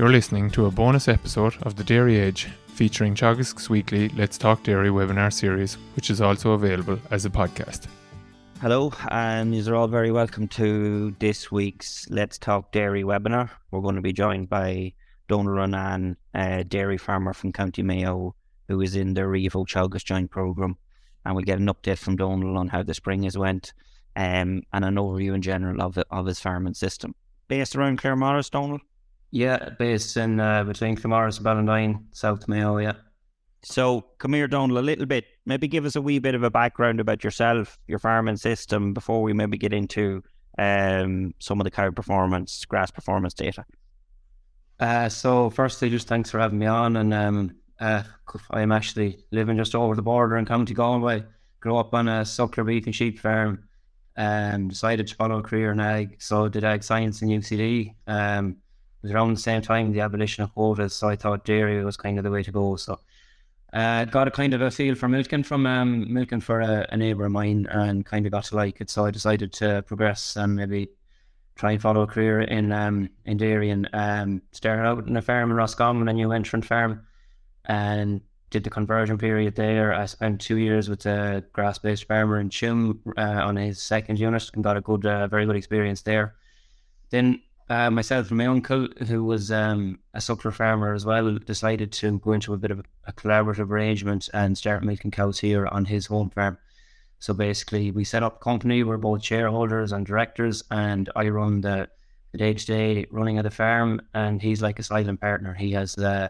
You're listening to a bonus episode of The Dairy Edge featuring Teagasc's weekly Let's Talk Dairy webinar series, which is also available as a podcast. Hello, and you're all very welcome to this week's Let's Talk Dairy webinar. We're going to be joined by Donal Ronayne, a dairy farmer from County Mayo, who is in the Aurivo Teagasc Joint Programme, and we'll get an update from Donal on how the spring has went, and an overview in general of his farming system. Based around Claremorris, Donal? Yeah, based in between Claremorris and Ballindine, South Mayo, yeah. So, come here, Donal, a little bit. Maybe give us a wee bit of a background about yourself, your farming system, before we maybe get into some of the cow performance, grass performance data. So, firstly, just thanks for having me on. And I'm actually living just over the border in County Galway. Grew up on a suckler beef and sheep farm, and decided to follow a career in ag. So, did ag science in UCD. It was around the same time the abolition of quotas, so I thought dairy was kind of the way to go. So got a kind of a feel for milking from milking for a neighbour of mine, and kind of got to like it. So I decided to progress and maybe try and follow a career in dairy, and started out in a farm in Roscommon, a new entrant farm, and did the conversion period there. I spent 2 years with a grass-based farmer in Chim on his second unit, and got a good, very good experience there. Then myself and my uncle, who was a suckler farmer as well, decided to go into a bit of a collaborative arrangement and start milking cows here on his home farm. So basically, we set up a company. We're both shareholders and directors, and I run the day-to-day running of the farm, and he's like a silent partner. He has a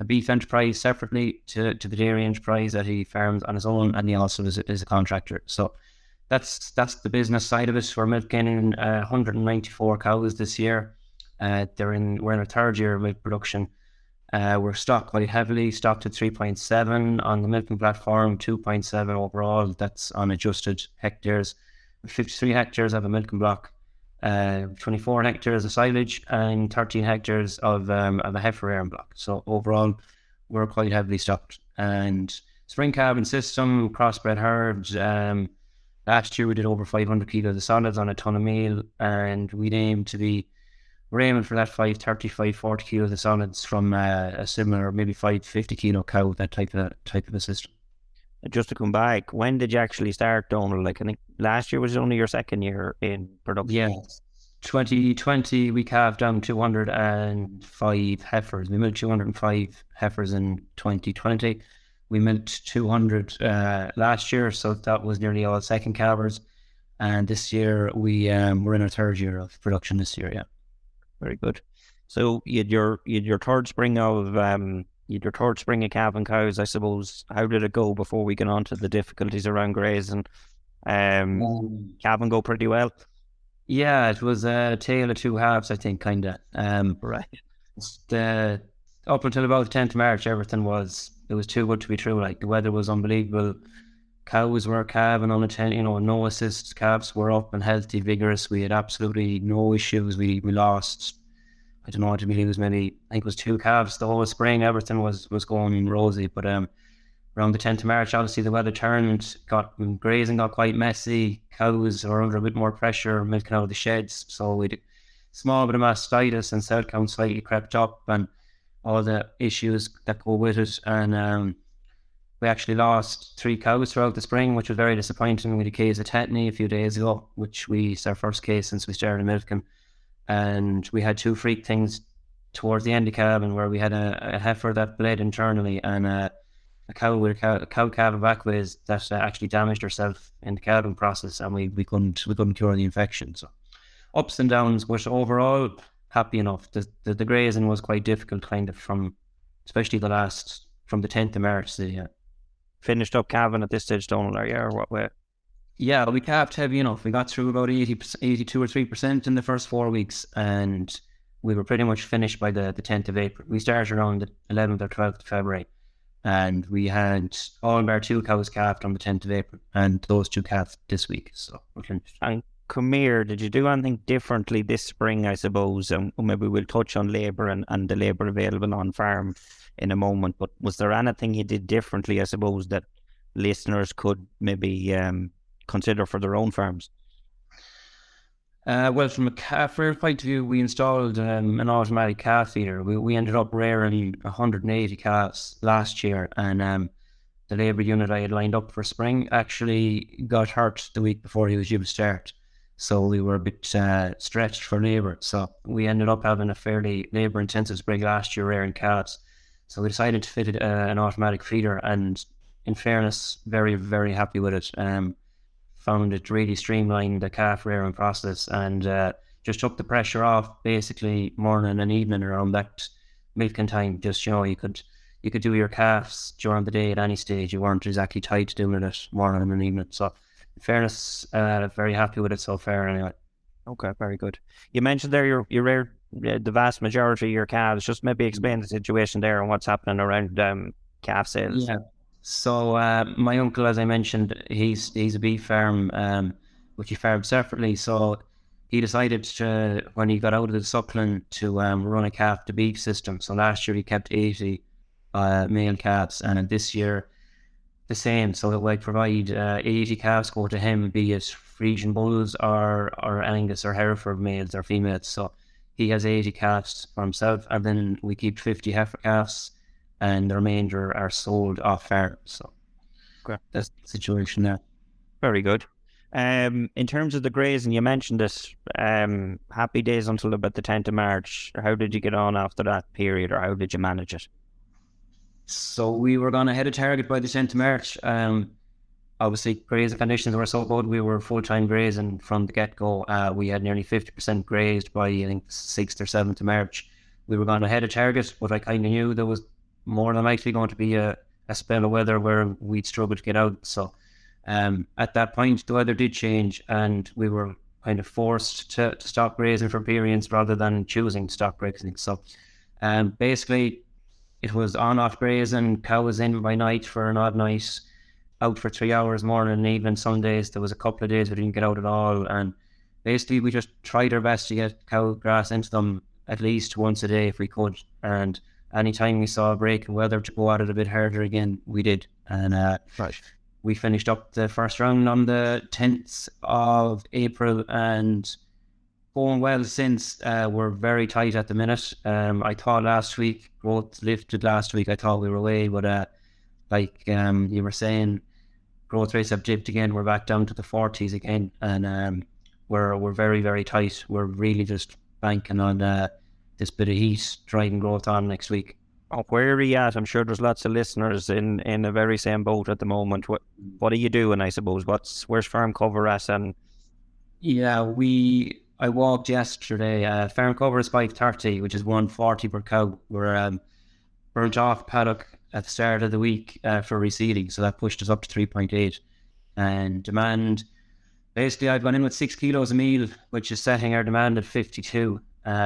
beef enterprise separately to the dairy enterprise that he farms on his own, and he also is a contractor. So that's the business side of it. We're milking 194 cows this year. We're in our third year of milk production. We're stocked quite heavily, stocked at 3.7 on the milking platform, 2.7 overall. That's on adjusted hectares. 53 hectares of a milking block, 24 hectares of silage, and 13 hectares of a heifer air block. So overall, we're quite heavily stocked. And spring calving system, crossbred herds. Last year we did over 500 kilos of solids on a ton of meal, and we're aiming for that 530, 540 kilos of solids from a similar, maybe 550 kilo cow, that type of a system. Just to come back, when did you actually start, Donal? Like, I think last year was only your second year in production. Yeah, 2020 we calved down 205 heifers. We milked 205 heifers in 2020. We milked 200 last year, so that was nearly all second calvers. And this year we're in our third year of production this year. Yeah, very good. So you had your third spring of calving cows, I suppose. How did it go before we get on to the difficulties around grazing? Calving go pretty well. Yeah, it was a tale of two halves, I think, kind of. Right. Up until about the 10th of March, everything was too good to be true. Like, the weather was unbelievable. Cows were calving unattended, no assist. Calves were up and healthy, vigorous. We had absolutely no issues. We lost, I don't know, did we lose maybe, I think it was 2 calves the whole spring. Everything was going rosy. But around the 10th of March, obviously the weather turned, grazing got quite messy. Cows were under a bit more pressure, milking out of the sheds. So we had a small bit of mastitis, and cell count slightly crept up, and all the issues that go with it. And we actually lost 3 cows throughout the spring, which was very disappointing. We had a case of tetany a few days ago, which is our first case since we started milking. And we had 2 freak things towards the end of calving, where we had a heifer that bled internally, and a cow with a cow calving backways that actually damaged herself in the calving process, and we couldn't cure the infection. So ups and downs, but overall happy enough. The grazing was quite difficult, kind of, especially from the 10th of March. Yeah. Finished up calving at this stage, Donal, are you, or what way? Yeah, we calved heavy enough. We got through about 82 or 3% in the first 4 weeks, and we were pretty much finished by the 10th of April. We started around the 11th or 12th of February, and we had all bar 2 cows calved on the 10th of April, and those 2 calved this week. So we're finished. And come here, did you do anything differently this spring, I suppose? Maybe we'll touch on labour and the labour available on farm in a moment, but was there anything you did differently, I suppose, that listeners could maybe consider for their own farms? Well, from a calf rear point of view, we installed an automatic calf feeder. We ended up rearing 180 calves last year, and the labour unit I had lined up for spring actually got hurt the week before he was due to start. So we were a bit stretched for labour. So we ended up having a fairly labour-intensive spring last year rearing calves. So we decided to fit an automatic feeder, and in fairness, very, very happy with it. Found it really streamlined the calf rearing process, and just took the pressure off basically morning and evening around that milking time. Just, you could do your calves during the day at any stage. You weren't exactly tied to doing it morning and evening. So in fairness, very happy with it so far anyway. Okay, very good. You mentioned there you rear the vast majority of your calves. Just maybe explain the situation there and what's happening around calf sales. Yeah. So my uncle, as I mentioned, he's a beef farm, which he farmed separately. So he decided to, when he got out of the suckling, to run a calf to beef system. So last year he kept 80 male calves, and this year the same. So that we provide 80 calves go to him, be it Frisian bulls or Angus or Hereford males or females. So he has 80 calves for himself, and then we keep 50 heifer calves, and the remainder are sold off farm. So that's the situation there. Very good. In terms of the grazing, you mentioned this. Happy days until about the 10th of March. How did you get on after that period, or how did you manage it? So we were going to hit a target by the 10th of March. Obviously, grazing conditions were so good, we were full-time grazing from the get-go. We had nearly 50% grazed by, I think, 6th or 7th of March. We were going to hit a target, but I kind of knew there was more than likely going to be a spell of weather where we'd struggle to get out. So at that point, the weather did change, and we were kind of forced to stop grazing for periods rather than choosing to stop grazing. So basically, it was on-off grazing, cow was in by night for an odd night, out for 3 hours morning and evening. Some days, there was a couple of days we didn't get out at all, and basically we just tried our best to get cow grass into them at least once a day if we could. And anytime we saw a break in weather to go at it a bit harder again, we did. And we finished up the first round on the 10th of April, and going well since. We're very tight at the minute. I thought last week, growth lifted last week. I thought we were away, but like you were saying, growth rates have dipped again. We're back down to the 40s again, and we're very, very tight. We're really just banking on this bit of heat driving growth on next week. Oh, where are you at? I'm sure there's lots of listeners in the very same boat at the moment. What are you doing, I suppose? Where's farm cover at? And yeah, I walked yesterday. Farm cover is 530, which is 140 per cow. We're burnt off paddock at the start of the week for reseeding, so that pushed us up to 3.8. And demand, basically I've gone in with 6 kilos of meal, which is setting our demand at 52.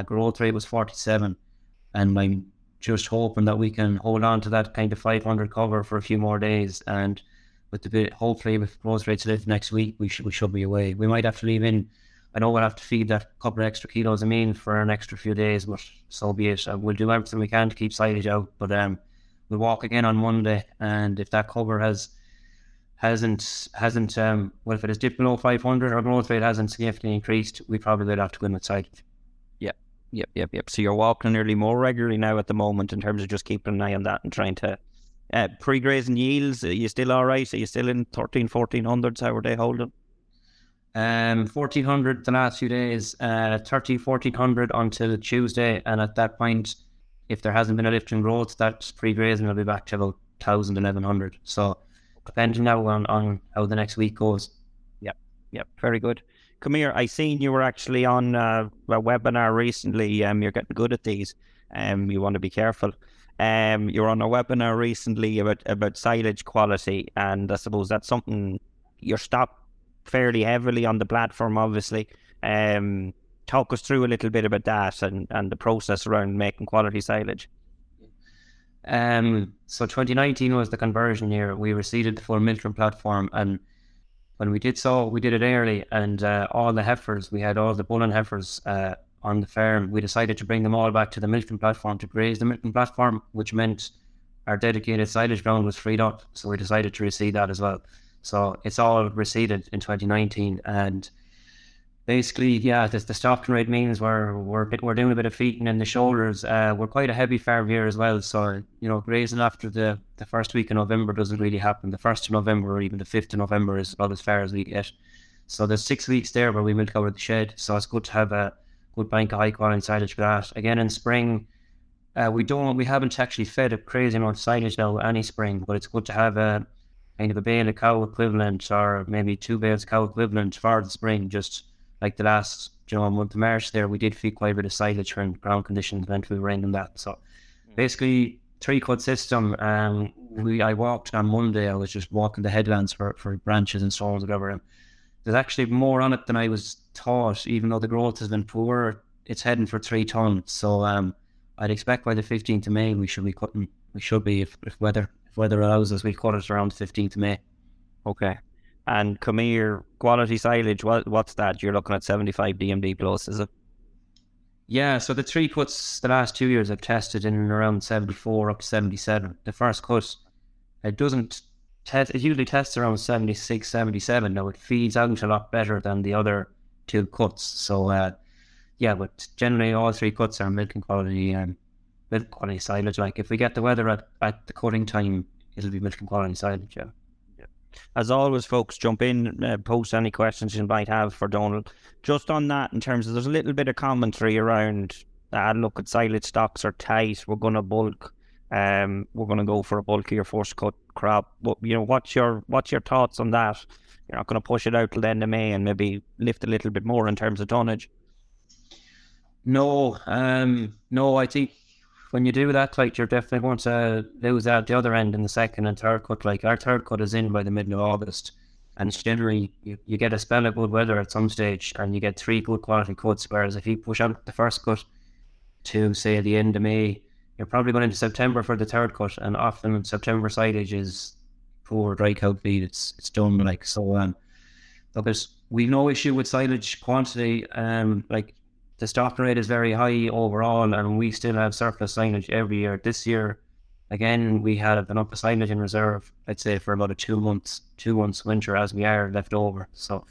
Growth rate was 47, and I'm just hoping that we can hold on to that kind of 500 cover for a few more days, and hopefully with growth rates lift next week, we should be away. We might have to leave in. I know we'll have to feed that couple of extra kilos of meal for an extra few days, but so be it. We'll do everything we can to keep silage out, but we'll walk again on Monday, and if that cover hasn't well, if it has dipped below 500 or growth rate hasn't significantly increased, we probably will have to go in with silage. Yep. So you're walking nearly more regularly now at the moment in terms of just keeping an eye on that and trying to pre-grazing yields. Are you still all right? Are you still in 1400s? How are they holding? 1400 the last few days, 1400 until Tuesday, and at that point, if there hasn't been a lift in growth, that pre-grazing will be back to about 1100. So depending now on how the next week goes. Yep, very good. Come here, I seen you were actually on a webinar recently. You're getting good at these. You want to be careful. You were on a webinar recently about silage quality, and I suppose that's something you're stopped fairly heavily on the platform, obviously. Talk us through a little bit about that and the process around making quality silage. So 2019 was the conversion year. We reseeded the full milking platform, and when we did so, we did it early, and all the heifers, we had all the bull and heifers on the farm. We decided to bring them all back to the milking platform to graze the milking platform, which meant our dedicated silage ground was freed up. So we decided to reseed that as well. So it's all reseeded in 2019, and Basically, yeah, the stocking rate means we're doing a bit of feeding in the shoulders. We're quite a heavy farm here as well, so grazing after the first week of November doesn't really happen. The 1st of November or even the 5th of November is about as far as we get. So there's 6 weeks there where we milk out of the shed. So it's good to have a good bank of high quality silage for that. Again, in spring, we haven't actually fed a crazy amount of silage now any spring, but it's good to have a kind of a bale of cow equivalent or maybe 2 bales of cow equivalent for the spring. Just like the last month of March there, we did feed quite a bit of silage when ground conditions meant we were rain and that. So basically 3-cut system. I walked on Monday. I was just walking the headlands for branches and stones, whatever. And there's actually more on it than I was taught. Even though the growth has been poor, it's heading for 3 tons. So I'd expect by the 15th of May we should be cutting. We should be if weather allows us. We cut it around the 15th of May. Okay. And come here, quality silage. What's that? You're looking at 75 DMD plus, is it? Yeah, so the 3 cuts the last 2 years I've tested in and around 74 up to 77. The first cut, it doesn't test, it usually tests around 76, 77. Now it feeds out a lot better than the other 2 cuts. So yeah, but generally all 3 cuts are milk quality silage. Like if we get the weather at the cutting time, it'll be milk quality silage, yeah. As always, folks, jump in, post any questions you might have for Donal. Just on that, in terms of, there's a little bit of commentary around, look at silage stocks are tight, we're going to bulk, we're going to go for a bulkier first cut crop. But, what's your thoughts on that? You're not going to push it out till the end of May and maybe lift a little bit more in terms of tonnage? No, I think when you do that, like, you're definitely going to lose out the other end in the second and third cut. Like, our third cut is in by the middle of August, and it's generally you get a spell of good weather at some stage and you get 3 good quality cuts, whereas if you push out the first cut to say the end of May, you're probably going into September for the third cut, and often September silage is poor dry cow feed. It's done, like, so look, we've no issue with silage quantity. Like, the stock rate is very high overall, and we still have surplus silage every year. This year, again, we had enough of silage in reserve, I'd say, for about 2 months winter, as we are left over. So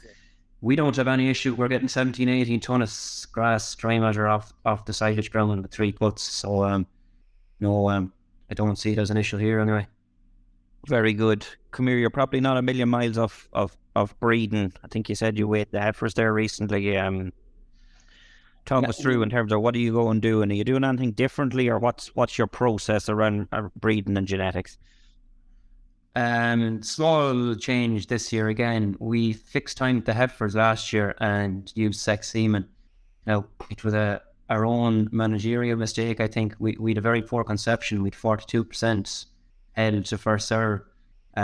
we don't have any issue. We're getting 17, 18 tonne of grass dry matter off the silage ground with 3 cuts. So no, I don't see it as an issue here anyway. Very good. Come here, you're probably not a million miles off breeding. I think you said you weighed the heifers there recently. Talk us through in terms of what are you going to do, and are you doing anything differently, or what's your process around breeding and genetics? Small change this year again. We fixed timed the heifers last year and used sex semen. Now, it was our own managerial mistake. I think we had a very poor conception. We had 42% held to first serve.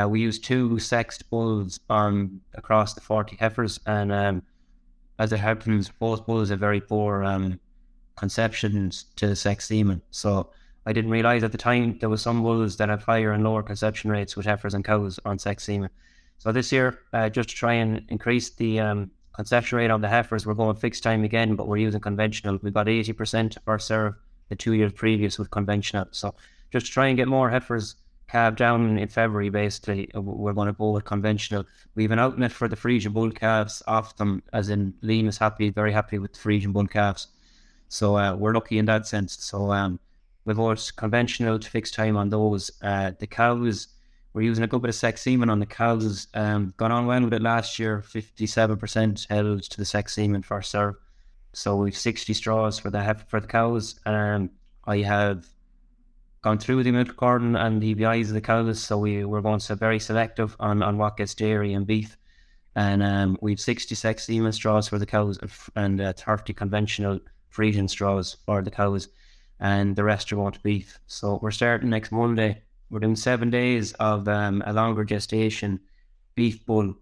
We used 2 sexed bulls across the 40 heifers, and as it happens, both bulls have very poor conceptions to sex semen. So I didn't realise at the time there was some bulls that have higher and lower conception rates with heifers and cows on sex semen. So this year, just to try and increase the conception rate on the heifers, we're going fixed time again, but we're using conventional. We got 80% first serve the 2 years previous with conventional. So just to try and get more heifers calved down in February, basically, we're going to go with conventional. We have an outlet for the Frisian bull calves off them, as in Liam is very happy with the Frisian bull calves. So we're lucky in that sense. So we've got conventional to fixed time on those. The cows, we're using a good bit of sex semen on the cows. Gone on well with it last year, 57% held to the sex semen first serve. So we've 60 straws for the cows. I have gone through the milk recording and the EBIs of the cows, so we're going to be very selective on what gets dairy and beef. And we've 60 sex semen straws for the cows and 30 conventional Frisian straws for the cows, and the rest are going to beef. So we're starting next Monday. We're doing 7 days of a longer gestation beef bull,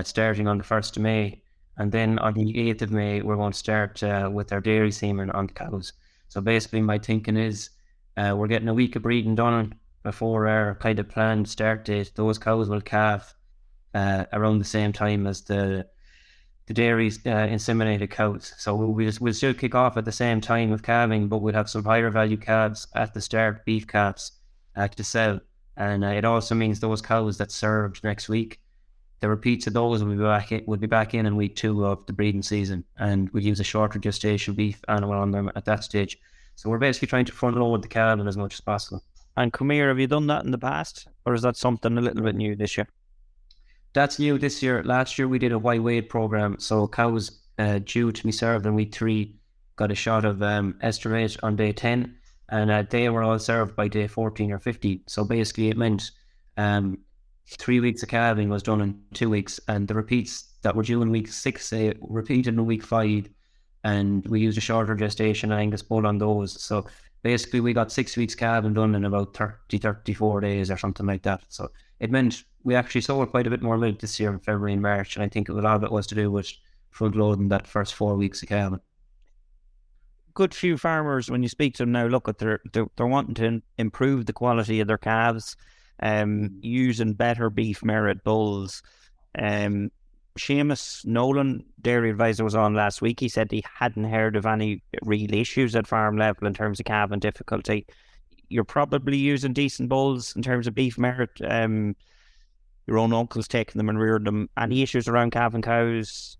starting on the 1st of May, and then on the 8th of May we're going to start with our dairy semen on the cows. So basically my thinking is we're getting a week of breeding done before our kind of planned start date. Those cows will calve around the same time as the dairy's inseminated cows. So we'll still kick off at the same time of calving, but we'll have some higher value calves at the start, beef calves to sell. And it also means those cows that served next week, the repeats of those would be back in week 2 of the breeding season, and we'd use a shorter gestation beef animal on them at that stage. So we're basically trying to front load the calving as much as possible. And come here, have you done that in the past, or is that something a little bit new this year? That's new this year. Last year we did a white weight program, so cows due to be served in week 3 got a shot of estrate on day 10, and they were all served by day 14 or 15. So basically it meant 3 weeks of calving was done in 2 weeks, and the repeats that were due in week 6 repeated in week 5, and we used a shorter gestation Angus bull on those. So basically we got 6 weeks calving done in about 34 days or something like that. So it meant we actually sold quite a bit more milk this year in February and March, and I think a lot of it was to do with front loading that first 4 weeks of calving. Good few farmers, when you speak to them now, look at they're wanting to improve the quality of their calves, using better beef merit bulls. Seamus Nolan, dairy advisor, was on last week. He said he hadn't heard of any real issues at farm level in terms of calving difficulty. You're probably using decent bulls in terms of beef merit. Your own uncle's taking them and reared them. Any issues around calving cows?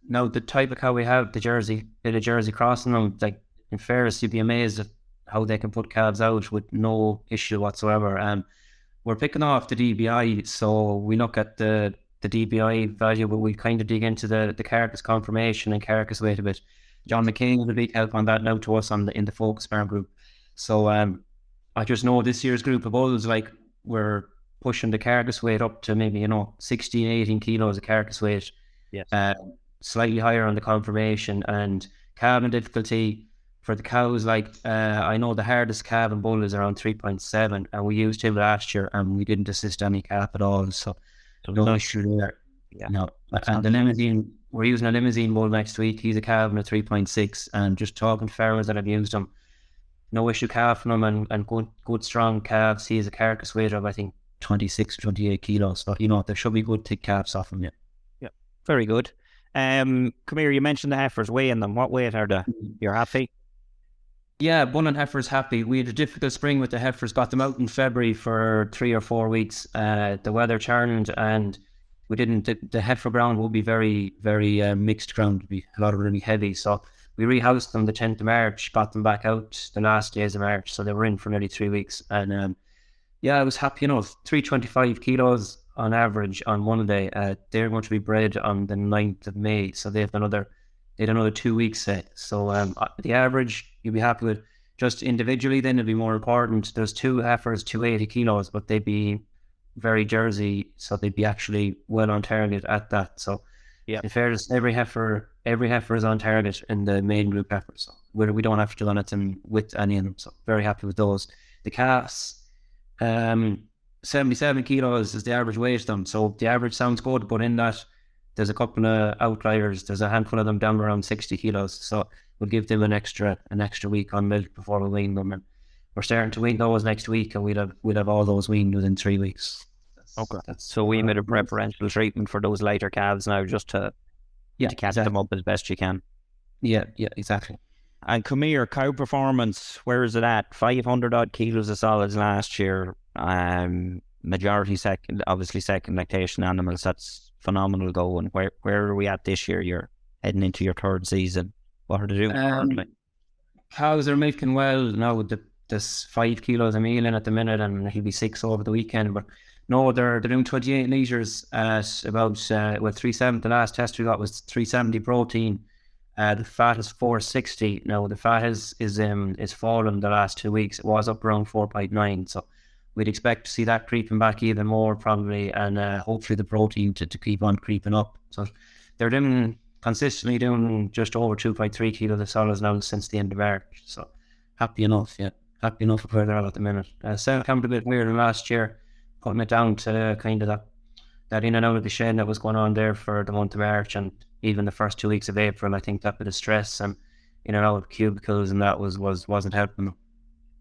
No, the type of cow we have, the Jersey crossing them, like in fairness, you'd be amazed at how they can put calves out with no issue whatsoever. We're picking off the DBI, so we look at the DBI value, but we kind of dig into the carcass conformation and carcass weight a bit. John McCain was a big help on that now to us in the focus farm group. So I just know this year's group of bulls, like, we're pushing the carcass weight up to maybe 16, 18 kilos of carcass weight. Yes. Slightly higher on the conformation and calving difficulty for the cows. Like I know the hardest calving bull is around 3.7, and we used him last year and we didn't assist any calf at all. So no issue there. Yeah. No. And the limousine, we're using a limousine bull next week. He's a calving at 3.6, and just talking to farmers that have used him, no issue calving him, and good strong calves. He has a carcass weight of I think 26 or 28 kilos. So there should be good thick calves off him. Yeah, very good. Come here, you mentioned the heifers, weighing them. What weight are they? You're happy? Yeah, bull and heifers happy. We had a difficult spring with the heifers, got them out in February for 3 or 4 weeks. The weather turned and we didn't, the heifer ground will be very, very mixed ground, to be a lot of really heavy. So we rehoused them the 10th of March, got them back out the last days of March. So they were in for nearly 3 weeks. And I was happy, 325 kilos on average on one day. They're going to be bred on the 9th of May, so they had another 2 weeks set. So the average you'd be happy with. Just individually then it'd be more important. There's 2 heifers, 280 kilos, but they'd be very Jersey, so they'd be actually well on target at that. So yeah, in fairness, every heifer is on target in the main group heifers. So we don't have to do anything with any of them, so very happy with those. The calves, 77 kilos is the average weight of them, so the average sounds good, but in that there's a couple of outliers. There's a handful of them down around 60 kilos, so we'll give them an extra week on milk before we wean them, and we're starting to wean those next week, and we'd have all those weaned within 3 weeks. So we made a preferential treatment for those lighter calves now, just to catch them up as best you can. Yeah, exactly. And come here, cow performance, where is it at? 500 odd kilos of solids last year. Majority second lactation animals. That's phenomenal going. Where are we at this year? You're heading into your 3rd season. What are they doing currently? Cows are milking well now. There's 5 kilos of meal in at the minute, and he'll be 6 over the weekend. But no, they're doing 28 litres at about 370. The last test we got was 370 protein. The fat is 460. Now the fat is fallen the last 2 weeks. It was up around 4.9. So we'd expect to see that creeping back even more probably, and hopefully the protein to keep on creeping up. So they're consistently doing just over 2.3 kilos of solids now since the end of March. So happy enough with where they're at the minute. Sound a bit weird than last year, putting it down to kind of that in and out of the shed that was going on there for the month of March, and even the first 2 weeks of April. I think that bit of stress and in and out of cubicles and that wasn't helping them.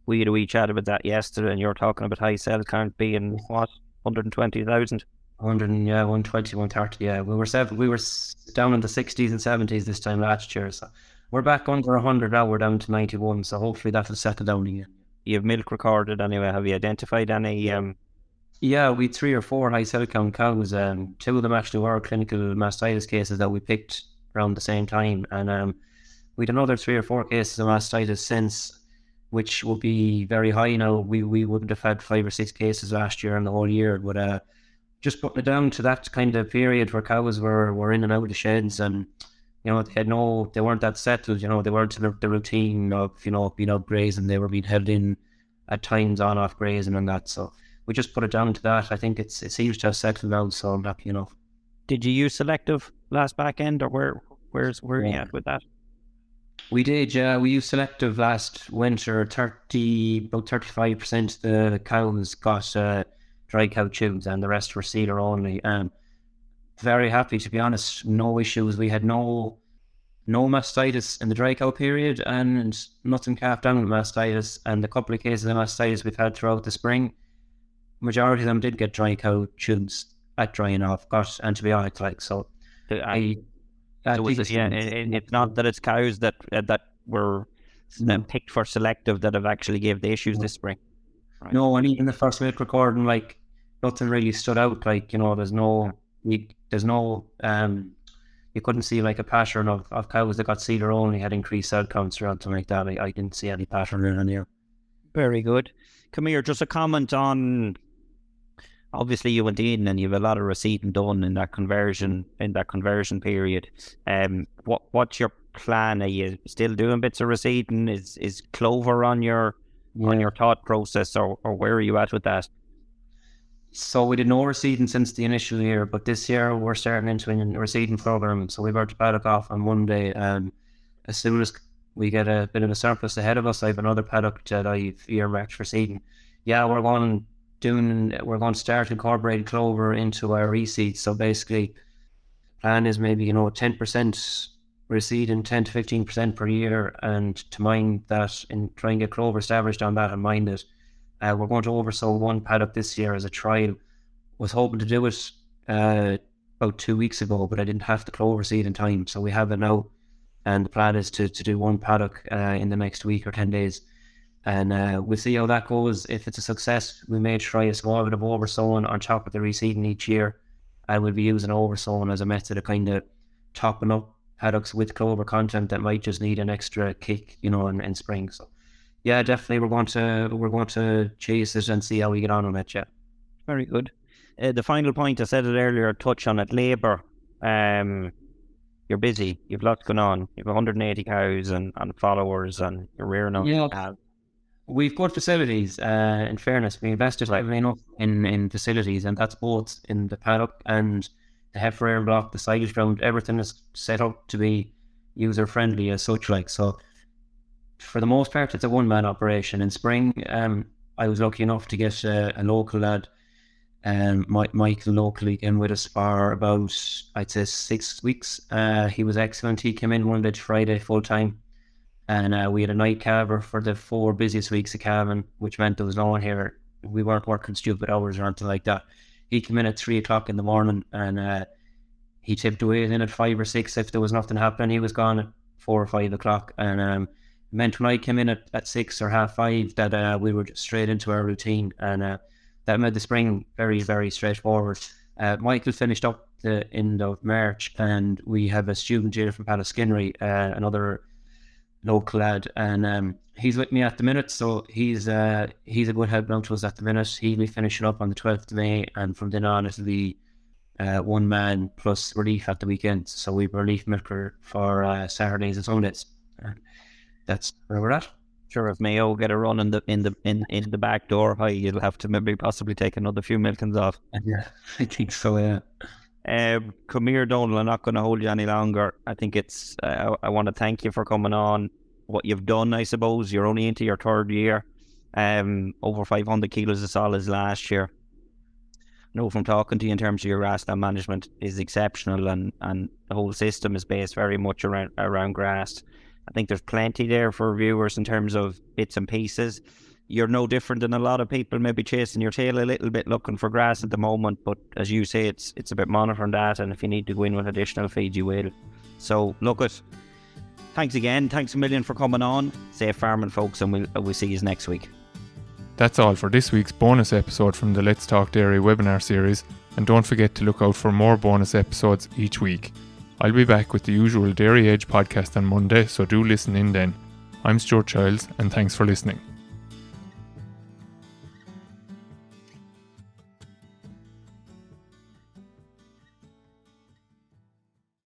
We had a wee chat about that yesterday, and you're talking about high cell count being what, 120,000? 120, 130. Yeah, we were down in the 60s and 70s this time last year, so we're back under 100 now. We're down to 91, so hopefully that'll settle down again. You have milk recorded anyway. Have you identified any Yeah, we had 3 or 4 high cell count cows. 2 of them actually were clinical mastitis cases that we picked around the same time, and we had another 3 or 4 cases of mastitis since, which would be very high now. We wouldn't have had 5 or 6 cases last year and the whole year, but just putting it down to that kind of period where cows were in and out of the sheds, and they weren't that settled. They weren't in the routine of being out grazing. They were being held in at times on off grazing and that. So we just put it down to that. I think it seems to have settled out, so I'm happy enough. Did you use selective last back end, or where are you at with that? We did, yeah. We used selective last winter. About 35% of the cows got dry cow tubes, and the rest were sealer only. Very happy, to be honest. No issues. We had no mastitis in the dry cow period, and nothing calf down with mastitis. And the couple of cases of mastitis we've had throughout the spring, majority of them did get dry cow tubes at drying off, got antibiotics. So it's not that it's cows that were picked for selective that have actually gave the issues this spring. Right. No, and even the first milk recording, like, nothing really stood out. Like, you couldn't see like a pattern of cows that got sealer only had increased cell counts or anything like that. I didn't see any pattern in here. Very good. Come here, just a comment on, obviously you went in and you have a lot of receiving done in that conversion period. What's your plan? Are you still doing bits of receiving? Is clover on your thought process, or where are you at with that? So we did no reseeding since the initial year, but this year we're starting into a reseeding program. So we were to paddock off on Monday, and as soon as we get a bit of a surplus ahead of us, I have another paddock that I've earmarked for seeding. Yeah, we're going to start incorporating clover into our reseed. So basically, plan is maybe 10% reseeding, 10 to 15% per year, and to mind that and try and get clover established on that and mind it. We're going to oversow one paddock this year as a trial. Was hoping to do it about 2 weeks ago, but I didn't have the clover seed in time, so we have it now. And the plan is to do one paddock in the next week or 10 days. And we'll see how that goes. If it's a success, we may try a small bit of oversowing on top of the reseeding each year. And we'll be using oversowing as a method of kind of topping up paddocks with clover content that might just need an extra kick, in spring. So yeah, definitely we're going to chase it and see how we get on it. Yeah. Very good. The final point, I said it earlier, touch on it, labour. You're busy. You've lots going on. You've 180 cows and followers, and you're rearing them. Yeah. We've good facilities. In fairness, we invested heavily enough in facilities, and that's both in the paddock and the heifer air block, the silage ground. Everything is set up to be user friendly as such. Like, so, for the most part, it's a one-man operation. In spring, I was lucky enough to get a local lad, Michael, locally, in with us for about, I'd say, 6 weeks. He was excellent. He came in Monday to Friday full time, and we had a night calver for the 4 busiest weeks of calving, which meant there was no one here. We weren't working stupid hours or anything like that. He came in at 3 o'clock in the morning, and he tipped away in at 5 or 6. If there was nothing happening, he was gone at 4 or 5 o'clock, and meant when I came in at 6 or 5:30 that we were just straight into our routine, and that made the spring very, very straightforward. Michael finished up the end of March, and we have a student here from Pallaskinnery, another local lad, and he's with me at the minute, so he's a good help now to us at the minute. He'll be finishing up on the 12th of May, and from then on it'll be one man plus relief at the weekend. So we've a relief milker for Saturdays and Sundays. That's where we're at. Sure, if Mayo get a run in the back door, you'll have to maybe possibly take another few milkings off. Yeah, I think so. Yeah. Come here, Donal. I'm not going to hold you any longer. I think it's. I want to thank you for coming on. What you've done, I suppose, you're only into your 3rd year. Over 500 kilos of solids last year. I know from talking to you in terms of your grassland management is exceptional, and the whole system is based very much around grass. I think there's plenty there for viewers in terms of bits and pieces. You're no different than a lot of people maybe chasing your tail a little bit looking for grass at the moment, but as you say, it's about monitoring that, and if you need to go in with additional feed, you will. So thanks again. Thanks a million for coming on. Safe farming, folks, and we'll see you next week. That's all for this week's bonus episode from the Let's Talk Dairy webinar series, and don't forget to look out for more bonus episodes each week. I'll be back with the usual Dairy Age podcast on Monday, so do listen in then. I'm Stuart Childs, and thanks for listening.